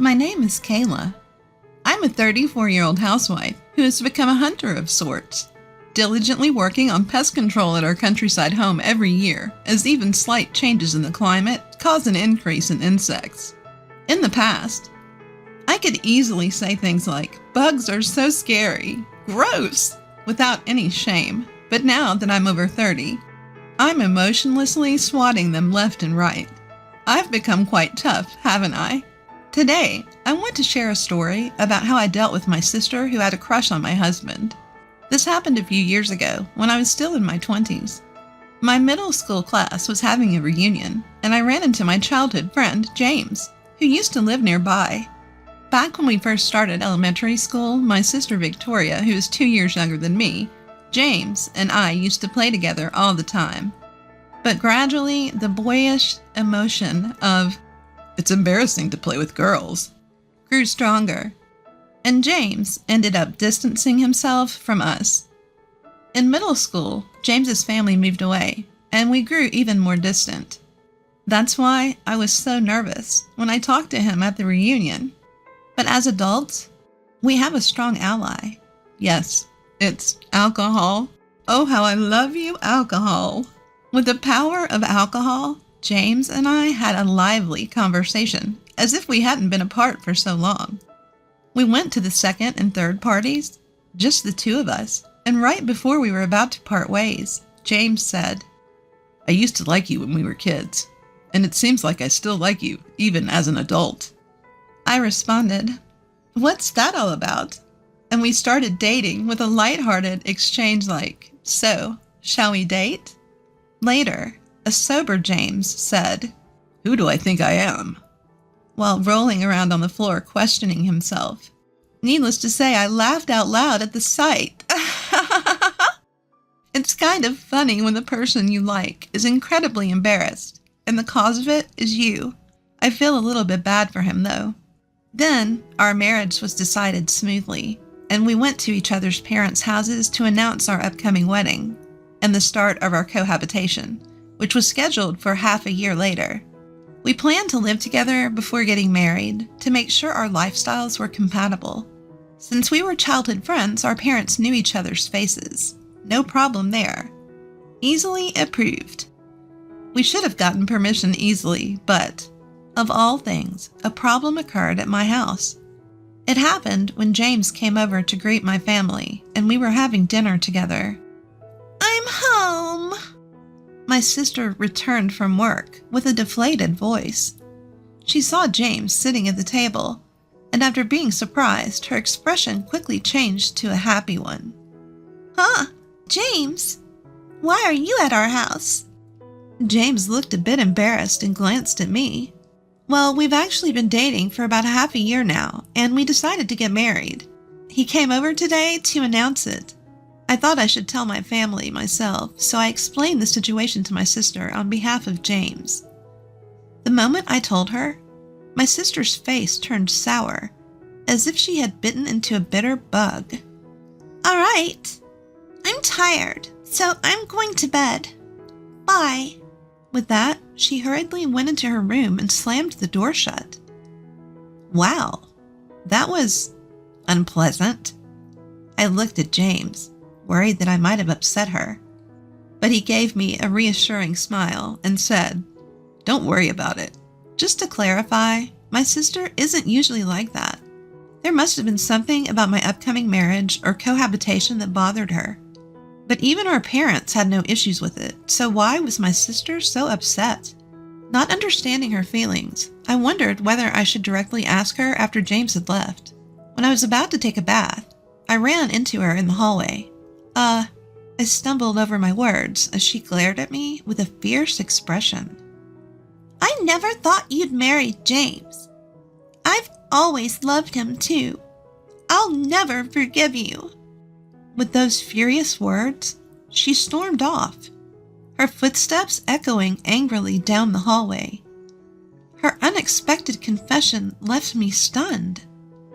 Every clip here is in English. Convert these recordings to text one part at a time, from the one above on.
My name is Kayla. I'm a 34-year-old housewife who has become a hunter of sorts, diligently working on pest control at our countryside home every year, as even slight changes in the climate cause an increase in insects. In the past, I could easily say things like, "Bugs are so scary, gross," without any shame, but now that I'm over 30, I'm emotionlessly swatting them left and right. I've become quite tough, haven't I? Today, I want to share a story about how I dealt with my sister who had a crush on my husband. This happened a few years ago when I was still in my 20s. My middle school class was having a reunion, and I ran into my childhood friend, James, who used to live nearby. Back when we first started elementary school, my sister Victoria, who is 2 years younger than me, James and I used to play together all the time. But gradually, the boyish emotion of, "It's embarrassing to play with girls," grew stronger, and James ended up distancing himself from us. In middle school, James's family moved away, and we grew even more distant. That's why I was so nervous when I talked to him at the reunion. But as adults, we have a strong ally. Yes, it's alcohol. Oh, how I love you, alcohol. With the power of alcohol, James and I had a lively conversation, as if we hadn't been apart for so long. We went to the second and third parties, just the two of us, and right before we were about to part ways, James said, "I used to like you when we were kids, and it seems like I still like you, even as an adult." I responded, "What's that all about?" And we started dating with a lighthearted exchange like, "So, shall we date?" Later, a sober James said, "Who do I think I am?" while rolling around on the floor questioning himself. Needless to say, I laughed out loud at the sight. It's kind of funny when the person you like is incredibly embarrassed, and the cause of it is you. I feel a little bit bad for him, though. Then, our marriage was decided smoothly, and we went to each other's parents' houses to announce our upcoming wedding and the start of our cohabitation, which was scheduled for half a year later. We planned to live together before getting married to make sure our lifestyles were compatible. Since we were childhood friends, our parents knew each other's faces. No problem there. Easily approved. We should have gotten permission easily, but, of all things, a problem occurred at my house. It happened when James came over to greet my family, and we were having dinner together. "I'm home," my sister returned from work with a deflated voice. She saw James sitting at the table, and after being surprised, her expression quickly changed to a happy one. "Huh? James? Why are you at our house?" James looked a bit embarrassed and glanced at me. "Well, we've actually been dating for about half a year now, and we decided to get married. He came over today to announce it. I thought I should tell my family myself, so I explained the situation to my sister on behalf of James." The moment I told her, my sister's face turned sour, as if she had bitten into a bitter bug. "All right. I'm tired, so I'm going to bed. Bye." With that, she hurriedly went into her room and slammed the door shut. Wow, that was unpleasant. I looked at James, worried that I might have upset her. But he gave me a reassuring smile and said, "Don't worry about it. Just to clarify, my sister isn't usually like that. There must have been something about my upcoming marriage or cohabitation that bothered her. But even our parents had no issues with it, so why was my sister so upset?" Not understanding her feelings, I wondered whether I should directly ask her after James had left. When I was about to take a bath, I ran into her in the hallway. I stumbled over my words as she glared at me with a fierce expression. "I never thought you'd marry James. I've always loved him too. I'll never forgive you." With those furious words, she stormed off, her footsteps echoing angrily down the hallway. Her unexpected confession left me stunned.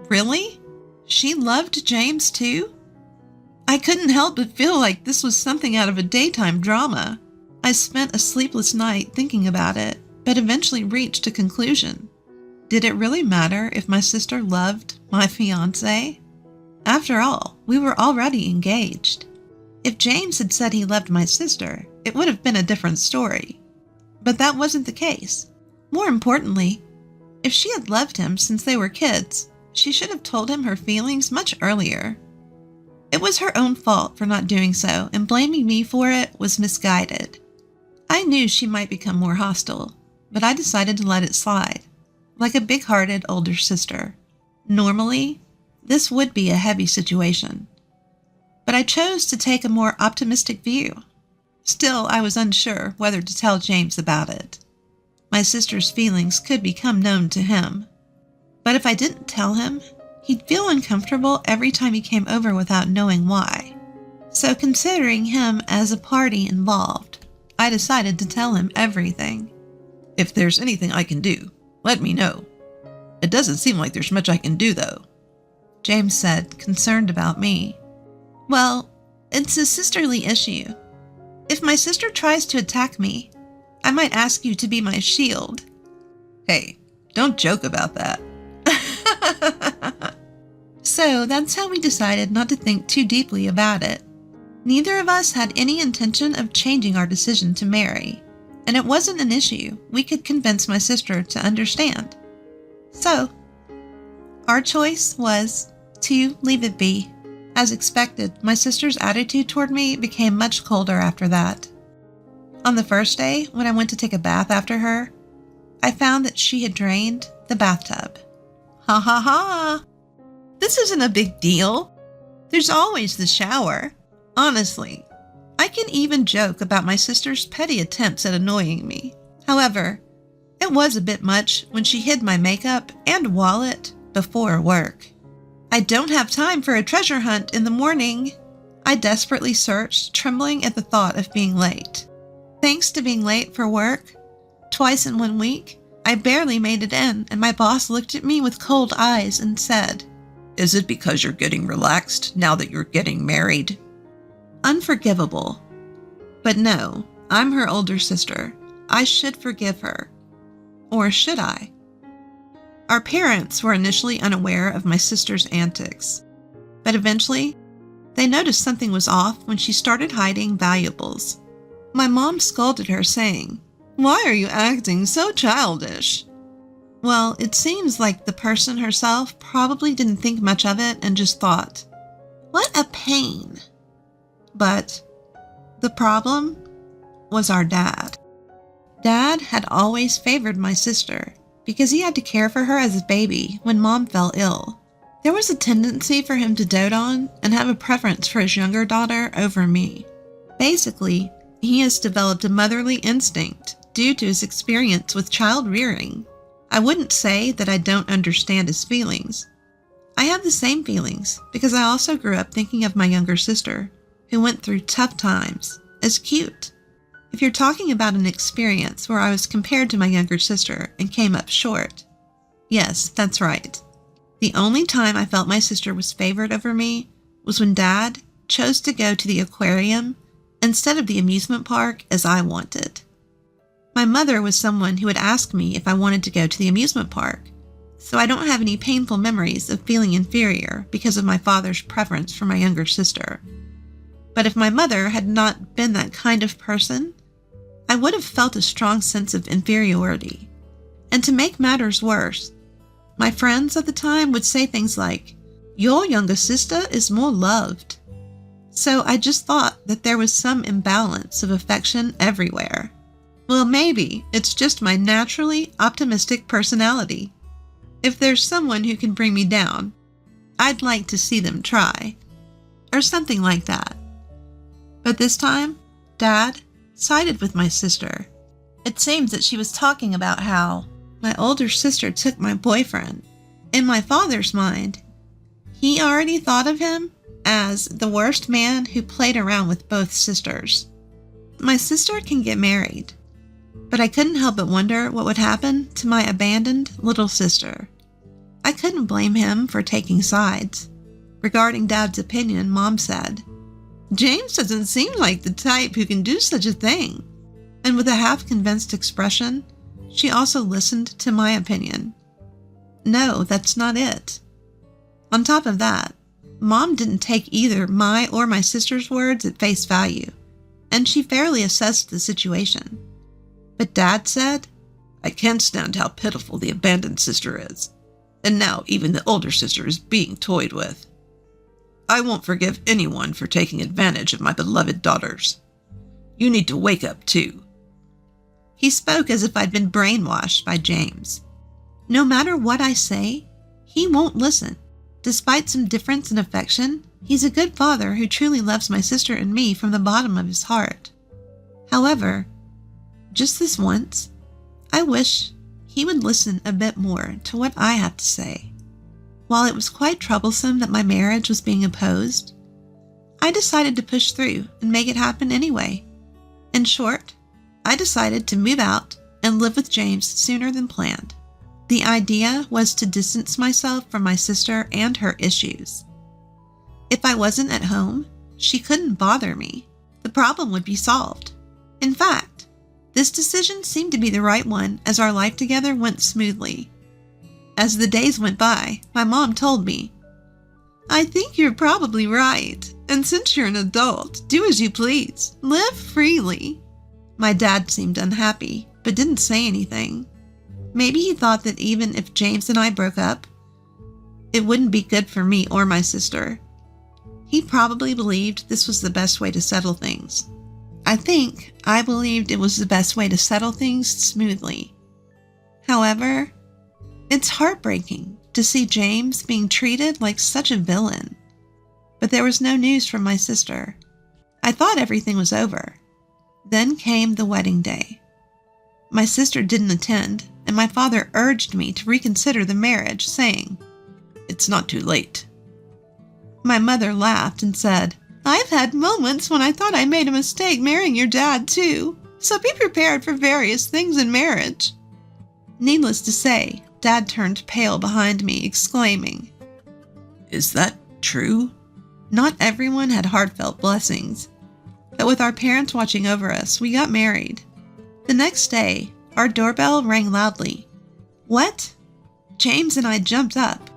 Really? She loved James too? I couldn't help but feel like this was something out of a daytime drama. I spent a sleepless night thinking about it, but eventually reached a conclusion. Did it really matter if my sister loved my fiancé? After all, we were already engaged. If James had said he loved my sister, it would have been a different story. But that wasn't the case. More importantly, if she had loved him since they were kids, she should have told him her feelings much earlier. It was her own fault for not doing so, and blaming me for it was misguided. I knew she might become more hostile, but I decided to let it slide, like a big-hearted older sister. Normally, this would be a heavy situation, but I chose to take a more optimistic view. Still, I was unsure whether to tell James about it. My sister's feelings could become known to him, but if I didn't tell him, he'd feel uncomfortable every time he came over without knowing why. So considering him as a party involved, I decided to tell him everything. If there's anything I can do, let me know. It doesn't seem like there's much I can do, though, James said, concerned about me. Well, it's a sisterly issue. If my sister tries to attack me, I might ask you to be my shield. Hey, don't joke about that. So that's how we decided not to think too deeply about it. Neither of us had any intention of changing our decision to marry, and it wasn't an issue we could convince my sister to understand. So, our choice was to leave it be. As expected, my sister's attitude toward me became much colder after that. On the first day, when I went to take a bath after her, I found that she had drained the bathtub. Ha ha ha! This isn't a big deal. There's always the shower. Honestly, I can even joke about my sister's petty attempts at annoying me. However, it was a bit much when she hid my makeup and wallet before work. I don't have time for a treasure hunt in the morning. I desperately searched, trembling at the thought of being late. Thanks to being late for work, twice in 1 week, I barely made it in, and my boss looked at me with cold eyes and said, "Is it because you're getting relaxed now that you're getting married?" Unforgivable. But no, I'm her older sister. I should forgive her. Or should I? Our parents were initially unaware of my sister's antics, but eventually, they noticed something was off when she started hiding valuables. My mom scolded her, saying, "Why are you acting so childish?" Well, it seems like the person herself probably didn't think much of it and just thought, "What a pain." But the problem was our dad. Dad had always favored my sister because he had to care for her as a baby when Mom fell ill. There was a tendency for him to dote on and have a preference for his younger daughter over me. Basically, he has developed a motherly instinct due to his experience with child rearing. I wouldn't say that I don't understand his feelings. I have the same feelings because I also grew up thinking of my younger sister, who went through tough times, as cute. If you're talking about an experience where I was compared to my younger sister and came up short, yes, that's right. The only time I felt my sister was favored over me was when Dad chose to go to the aquarium instead of the amusement park as I wanted. My mother was someone who would ask me if I wanted to go to the amusement park, so I don't have any painful memories of feeling inferior because of my father's preference for my younger sister. But if my mother had not been that kind of person, I would have felt a strong sense of inferiority. And to make matters worse, my friends at the time would say things like, "Your younger sister is more loved." So I just thought that there was some imbalance of affection everywhere. Well, maybe it's just my naturally optimistic personality. If there's someone who can bring me down, I'd like to see them try. Or something like that. But this time, Dad sided with my sister. It seems that she was talking about how my older sister took my boyfriend. In my father's mind, he already thought of him as the worst man who played around with both sisters. My sister can get married, but I couldn't help but wonder what would happen to my abandoned little sister. I couldn't blame him for taking sides. Regarding Dad's opinion, Mom said, "James doesn't seem like the type who can do such a thing." And with a half-convinced expression, she also listened to my opinion. no, that's not it. On top of that, Mom didn't take either my or my sister's words at face value, and she fairly assessed the situation. But Dad said, I can't stand how pitiful the abandoned sister is. And now even the older sister is being toyed with. I won't forgive anyone for taking advantage of my beloved daughters. You need to wake up too. He spoke as if I'd been brainwashed by James. No matter what I say, he won't listen. Despite some difference in affection, he's a good father who truly loves my sister and me from the bottom of his heart. However, just this once, I wish he would listen a bit more to what I have to say. While it was quite troublesome that my marriage was being opposed, I decided to push through and make it happen anyway. In short, I decided to move out and live with James sooner than planned. The idea was to distance myself from my sister and her issues. If I wasn't at home, she couldn't bother me. The problem would be solved. In fact, this decision seemed to be the right one as our life together went smoothly. As the days went by, my mom told me, I think you're probably right, and since you're an adult, do as you please. Live freely. My dad seemed unhappy, but didn't say anything. Maybe he thought that even if James and I broke up, it wouldn't be good for me or my sister. He probably believed this was the best way to settle things. I think I believed it was the best way to settle things smoothly. However, it's heartbreaking to see James being treated like such a villain. But there was no news from my sister. I thought everything was over. Then came the wedding day. My sister didn't attend, and my father urged me to reconsider the marriage, saying, It's not too late. My mother laughed and said, I've had moments when I thought I made a mistake marrying your dad too, so be prepared for various things in marriage. Needless to say, Dad turned pale behind me, exclaiming, Is that true? Not everyone had heartfelt blessings, but with our parents watching over us, we got married. The next day, our doorbell rang loudly. What? James and I jumped up.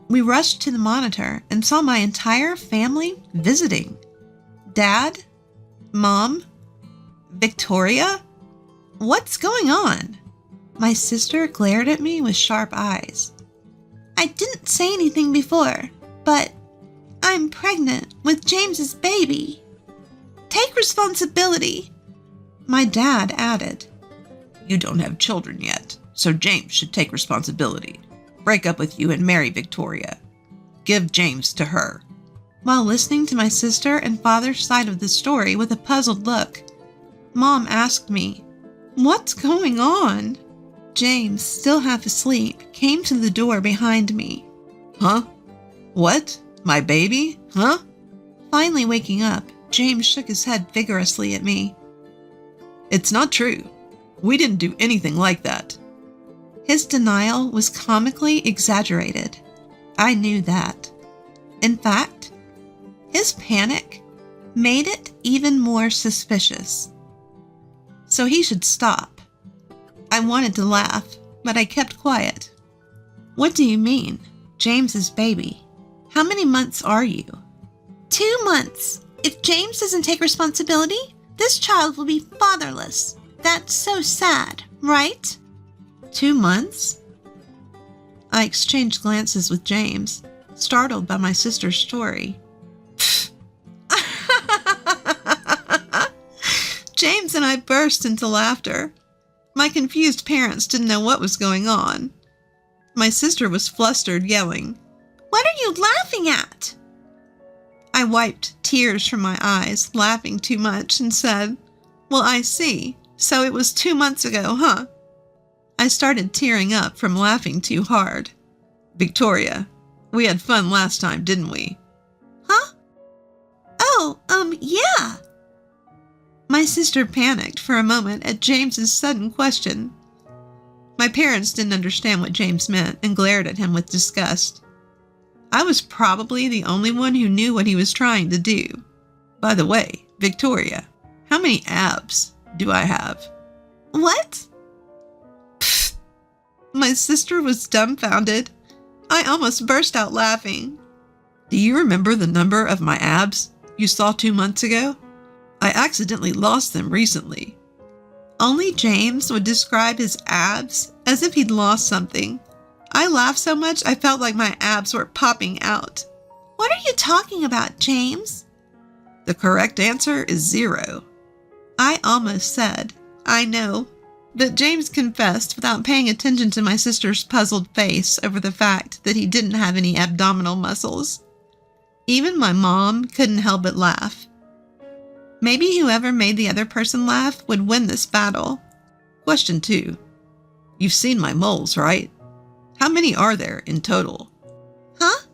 We rushed to the monitor and saw my entire family visiting. Dad? Mom? Victoria? What's going on? My sister glared at me with sharp eyes. I didn't say anything before, but I'm pregnant with James's baby. Take responsibility, my dad added. You don't have children yet, so James should take responsibility. Break up with you and marry Victoria. Give James to her. While listening to my sister and father's side of the story with a puzzled look, Mom asked me, What's going on? James, still half asleep, came to the door behind me. Huh? What? My baby? Huh? Finally waking up, James shook his head vigorously at me. It's not true. We didn't do anything like that. His denial was comically exaggerated. I knew that. In fact, his panic made it even more suspicious. So he should stop. I wanted to laugh, but I kept quiet. What do you mean, James's baby? How many months are you? 2 months. If James doesn't take responsibility, this child will be fatherless. That's so sad, right? 2 months? I exchanged glances with James, startled by my sister's story. James and I burst into laughter. My confused parents didn't know what was going on. My sister was flustered, yelling, What are you laughing at? I wiped tears from my eyes, laughing too much, and said, Well, I see. So it was 2 months ago, huh? I started tearing up from laughing too hard. Victoria, we had fun last time, didn't we? Huh? Oh, yeah. My sister panicked for a moment at James's sudden question. My parents didn't understand what James meant and glared at him with disgust. I was probably the only one who knew what he was trying to do. By the way, Victoria, how many abs do I have? What? Pfft. My sister was dumbfounded. I almost burst out laughing. Do you remember the number of my abs you saw 2 months ago? I accidentally lost them recently. Only James would describe his abs as if he'd lost something. I laughed so much I felt like my abs were popping out. What are you talking about, James? The correct answer is 0. I almost said, I know, but James confessed without paying attention to my sister's puzzled face over the fact that he didn't have any abdominal muscles. Even my mom couldn't help but laugh. Maybe whoever made the other person laugh would win this battle. Question 2. You've seen my moles, right? How many are there in total? Huh?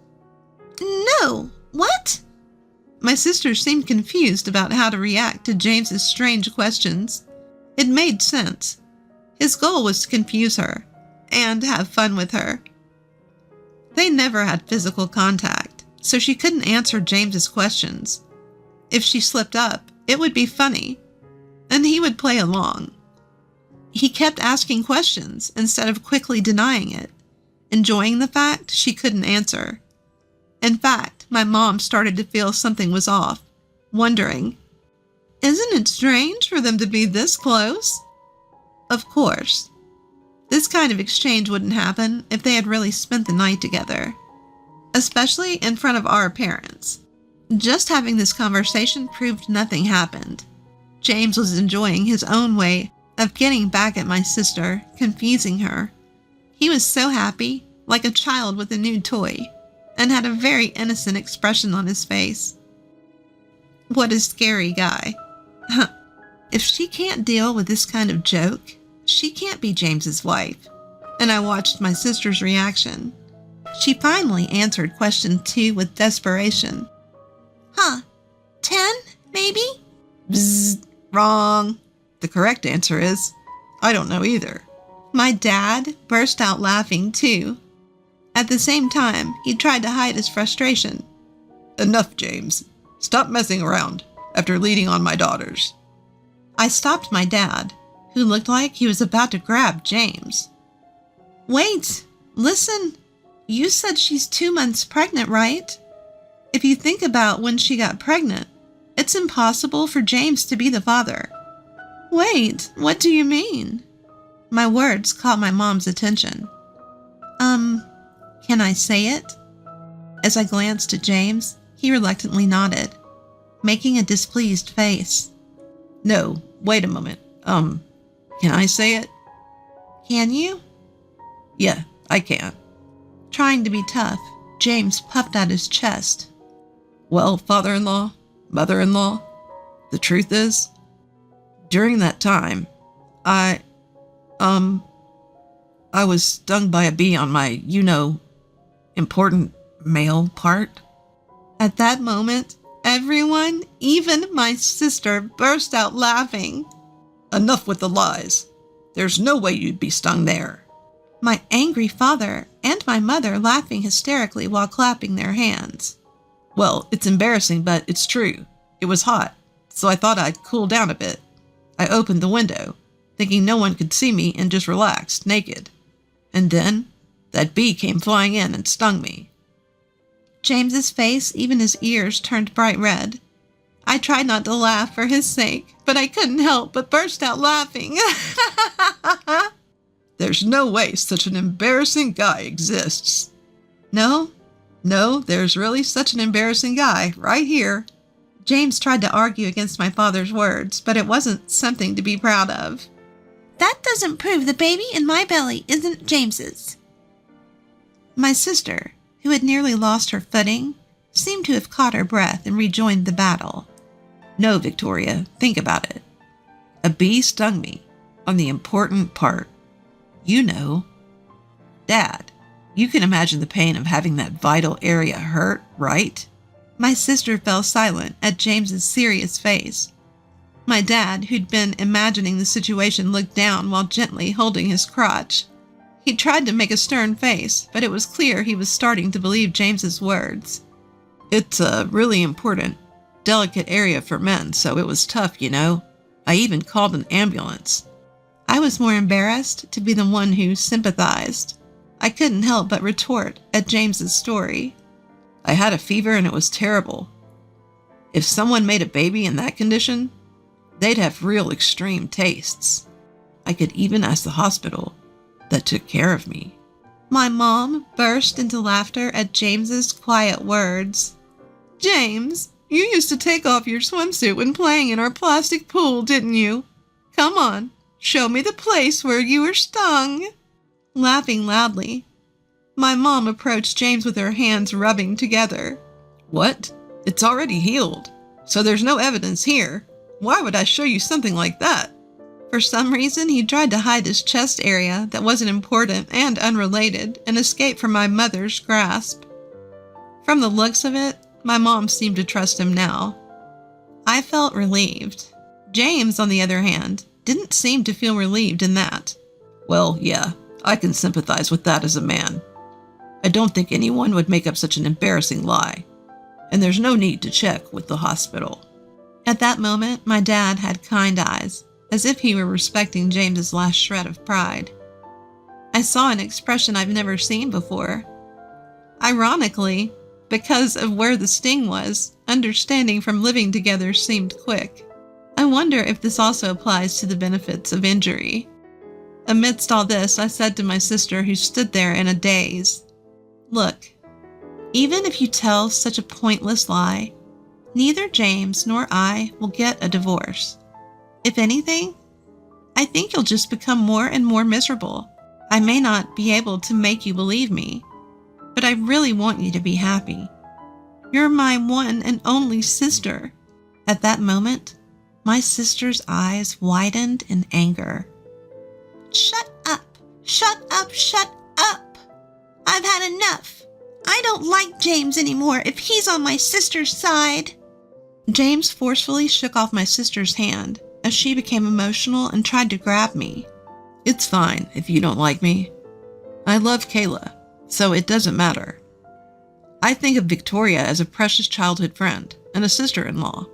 No. What? My sister seemed confused about how to react to James's strange questions. It made sense. His goal was to confuse her and have fun with her. They never had physical contact, so she couldn't answer James's questions. If she slipped up, it would be funny, and he would play along. He kept asking questions instead of quickly denying it, enjoying the fact she couldn't answer. In fact, my mom started to feel something was off, wondering, isn't it strange for them to be this close? Of course. This kind of exchange wouldn't happen if they had really spent the night together, especially in front of our parents. Just having this conversation proved nothing happened. James was enjoying his own way of getting back at my sister, confusing her. He was so happy, like a child with a new toy, and had a very innocent expression on his face. What a scary guy. If she can't deal with this kind of joke, she can't be James's wife. And I watched my sister's reaction. She finally answered question 2 with desperation. 10, maybe? Bzzz, wrong. The correct answer is, I don't know either. My dad burst out laughing too. At the same time, he tried to hide his frustration. Enough, James. Stop messing around after leading on my daughters. I stopped my dad, who looked like he was about to grab James. Wait, listen. You said she's 2 months pregnant, right? If you think about when she got pregnant, it's impossible for James to be the father. Wait, what do you mean? My words caught my mom's attention. Can I say it? As I glanced at James, he reluctantly nodded, making a displeased face. No, wait a moment. Can I say it? Can you? Yeah, I can. Trying to be tough, James puffed out his chest. Well, father-in-law, mother-in-law, the truth is, during that time, I was stung by a bee on my, important male part. At that moment, everyone, even my sister, burst out laughing. Enough with the lies. There's no way you'd be stung there. My angry father and my mother laughing hysterically while clapping their hands. Well, it's embarrassing, but it's true. It was hot, so I thought I'd cool down a bit. I opened the window, thinking no one could see me, and just relaxed, naked. And then, that bee came flying in and stung me. James's face, even his ears, turned bright red. I tried not to laugh for his sake, but I couldn't help but burst out laughing. There's no way such an embarrassing guy exists. No, there's really such an embarrassing guy right here. James tried to argue against my father's words, but it wasn't something to be proud of. That doesn't prove the baby in my belly isn't James's. My sister, who had nearly lost her footing, seemed to have caught her breath and rejoined the battle. No, Victoria, think about it. A bee stung me on the important part. Dad, you can imagine the pain of having that vital area hurt, right? My sister fell silent at James's serious face. My dad, who'd been imagining the situation, looked down while gently holding his crotch. He tried to make a stern face, but it was clear he was starting to believe James's words. It's a really important, delicate area for men, so it was tough, I even called an ambulance. I was more embarrassed to be the one who sympathized. I couldn't help but retort at James's story. I had a fever and it was terrible. If someone made a baby in that condition, they'd have real extreme tastes. I could even ask the hospital that took care of me. My mom burst into laughter at James's quiet words. James, you used to take off your swimsuit when playing in our plastic pool, didn't you? Come on, show me the place where you were stung. Laughing loudly, my mom approached James with her hands rubbing together. What? It's already healed, so there's no evidence here. Why would I show you something like that? For some reason, he tried to hide his chest area that wasn't important and unrelated and escape from my mother's grasp. From the looks of it, my mom seemed to trust him now. I felt relieved. James, on the other hand, didn't seem to feel relieved in that. Well, yeah, I can sympathize with that as a man. I don't think anyone would make up such an embarrassing lie, and there's no need to check with the hospital. At that moment, my dad had kind eyes, as if he were respecting James's last shred of pride. I saw an expression I've never seen before. Ironically, because of where the sting was, understanding from living together seemed quick. I wonder if this also applies to the benefits of injury. Amidst all this, I said to my sister, who stood there in a daze, "Look, even if you tell such a pointless lie, neither James nor I will get a divorce. If anything, I think you'll just become more and more miserable. I may not be able to make you believe me, but I really want you to be happy. You're my one and only sister." At that moment, my sister's eyes widened in anger. "Shut up! Shut up! Shut up! I've had enough. I don't like James anymore if he's on my sister's side." James forcefully shook off my sister's hand as she became emotional and tried to grab me. It's fine if you don't like me. I love Kayla, so it doesn't matter. I think of Victoria as a precious childhood friend and a sister-in-law,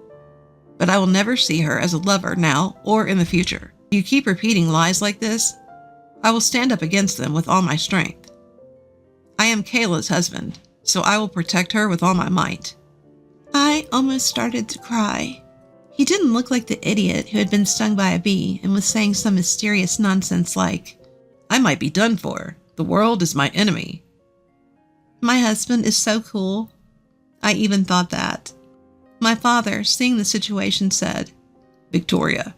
but I will never see her as a lover now or in the future. If you keep repeating lies like this, I will stand up against them with all my strength. I am Kayla's husband, so I will protect her with all my might. I almost started to cry. He didn't look like the idiot who had been stung by a bee and was saying some mysterious nonsense like, "I might be done for. The world is my enemy." My husband is so cool. I even thought that. My father, seeing the situation, said, "Victoria,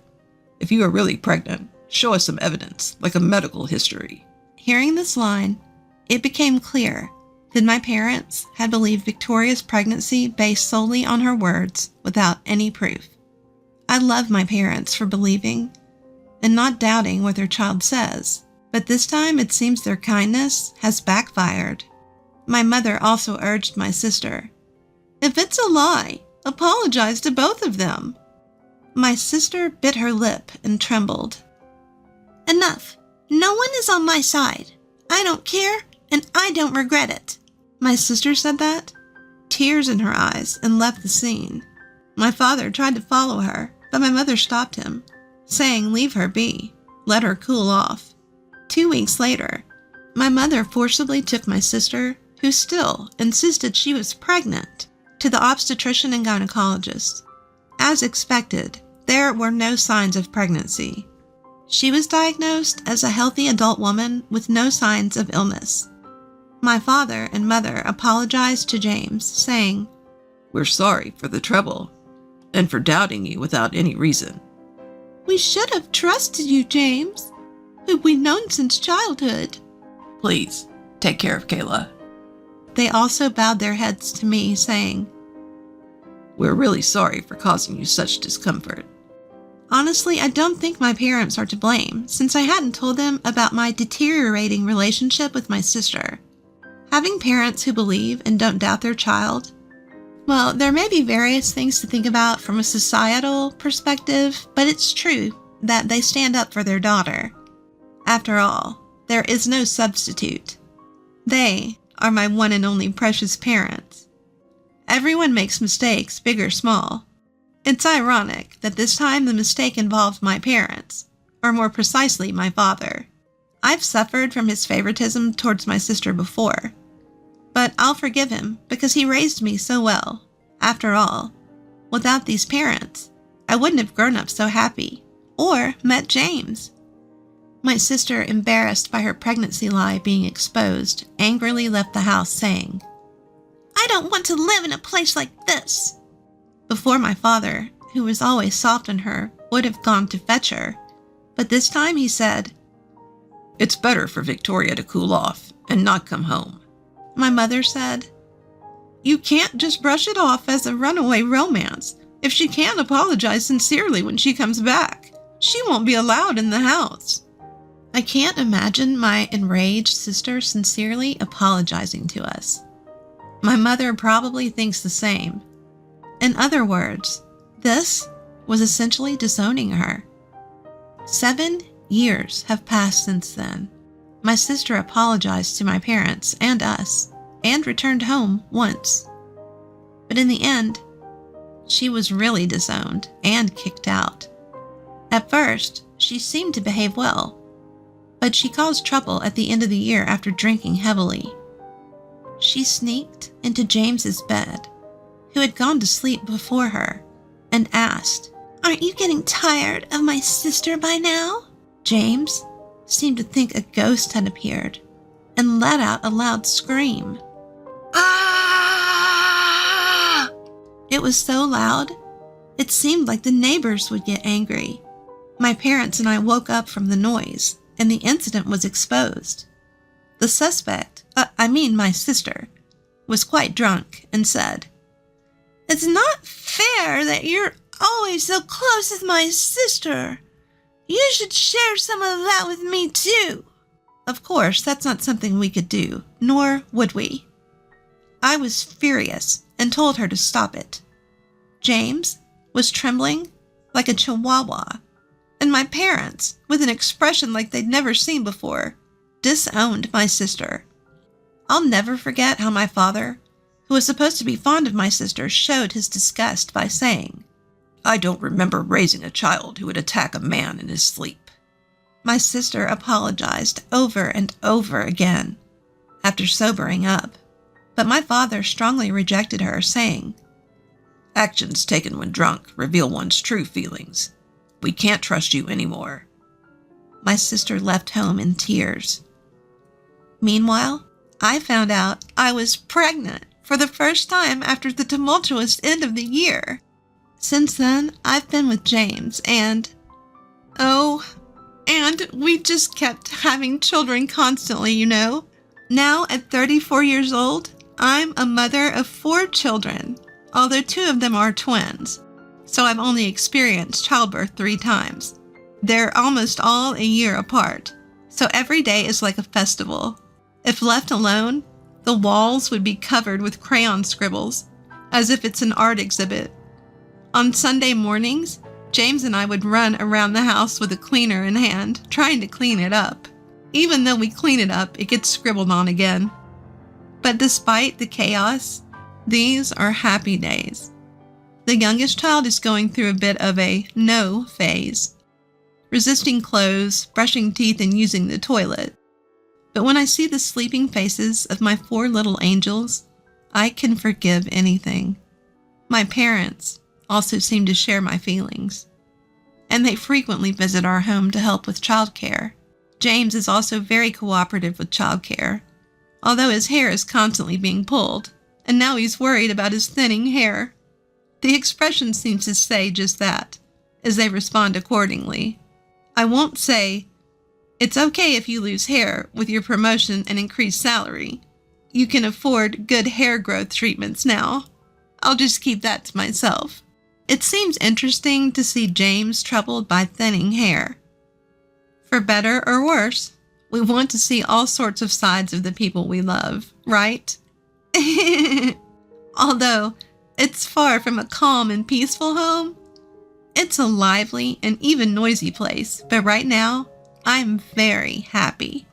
if you are really pregnant, show us some evidence, like a medical history." Hearing this line, it became clear that my parents had believed Victoria's pregnancy based solely on her words without any proof. I love my parents for believing and not doubting what their child says, but this time it seems their kindness has backfired. My mother also urged my sister, "If it's a lie, apologize to both of them." My sister bit her lip and trembled. "Enough. No one is on my side. I don't care, and I don't regret it." My sister said that, tears in her eyes, and left the scene. My father tried to follow her, but my mother stopped him, saying leave her be, let her cool off. 2 weeks later, my mother forcibly took my sister, who still insisted she was pregnant, to the obstetrician and gynecologist. As expected, there were no signs of pregnancy. She was diagnosed as a healthy adult woman with no signs of illness. My father and mother apologized to James, saying, "We're sorry for the trouble and for doubting you without any reason. We should have trusted you, James, who we've known since childhood." Please, take care of Kayla." They also bowed their heads to me, saying, "We're really sorry for causing you such discomfort." Honestly, I don't think my parents are to blame, since I hadn't told them about my deteriorating relationship with my sister. Having parents who believe and don't doubt their child, well, there may be various things to think about from a societal perspective, but it's true that they stand up for their daughter. After all, there is no substitute. They are my one and only precious parents. Everyone makes mistakes, big or small. It's ironic that this time the mistake involved my parents, or more precisely, my father. I've suffered from his favoritism towards my sister before, but I'll forgive him because he raised me so well. After all, without these parents, I wouldn't have grown up so happy or met James. My sister, embarrassed by her pregnancy lie being exposed, angrily left the house saying, "I don't want to live in a place like this." Before, my father, who was always soft on her, would have gone to fetch her, but this time he said, "It's better for Victoria to cool off and not come home." My mother said, "You can't just brush it off as a runaway romance. If she can't apologize sincerely when she comes back, she won't be allowed in the house." I can't imagine my enraged sister sincerely apologizing to us. My mother probably thinks the same. In other words, this was essentially disowning her. 7 years have passed since then. My sister apologized to my parents and us, and returned home once. But in the end, she was really disowned and kicked out. At first, she seemed to behave well, but she caused trouble at the end of the year after drinking heavily. She sneaked into James's bed, who had gone to sleep before her, and asked, "Aren't you getting tired of my sister by now?" James seemed to think a ghost had appeared and let out a loud scream. Ah! It was so loud, it seemed like the neighbors would get angry. My parents and I woke up from the noise, and the incident was exposed. The suspect, my sister, was quite drunk and said, "It's not fair that you're always so close with my sister. You should share some of that with me too." Of course, that's not something we could do, nor would we. I was furious and told her to stop it. James was trembling like a chihuahua, and my parents, with an expression like they'd never seen before, disowned my sister. I'll never forget how my father, who was supposed to be fond of my sister, showed his disgust by saying, "I don't remember raising a child who would attack a man in his sleep." My sister apologized over and over again after sobering up, but my father strongly rejected her, saying, "Actions taken when drunk reveal one's true feelings. We can't trust you anymore." My sister left home in tears. Meanwhile, I found out I was pregnant for the first time after the tumultuous end of the year. Since then, I've been with James, and we just kept having children constantly, you know. Now, at 34 years old, I'm a mother of 4 children, although 2 of them are twins, so I've only experienced childbirth 3 times. They're almost all a year apart, so every day is like a festival. If left alone, the walls would be covered with crayon scribbles, as if it's an art exhibit. On Sunday mornings, James and I would run around the house with a cleaner in hand, trying to clean it up. Even though we clean it up, it gets scribbled on again. But despite the chaos, these are happy days. The youngest child is going through a bit of a no phase, resisting clothes, brushing teeth, and using the toilet. But when I see the sleeping faces of my 4 little angels, I can forgive anything. My parents also seem to share my feelings, and they frequently visit our home to help with childcare. James is also very cooperative with childcare, although his hair is constantly being pulled, and now he's worried about his thinning hair. The expression seems to say just that, as they respond accordingly. I won't say, "It's okay if you lose hair with your promotion and increased salary. You can afford good hair growth treatments now." I'll just keep that to myself. It seems interesting to see James troubled by thinning hair. For better or worse, we want to see all sorts of sides of the people we love, right? Although it's far from a calm and peaceful home, it's a lively and even noisy place, but right now, I'm very happy.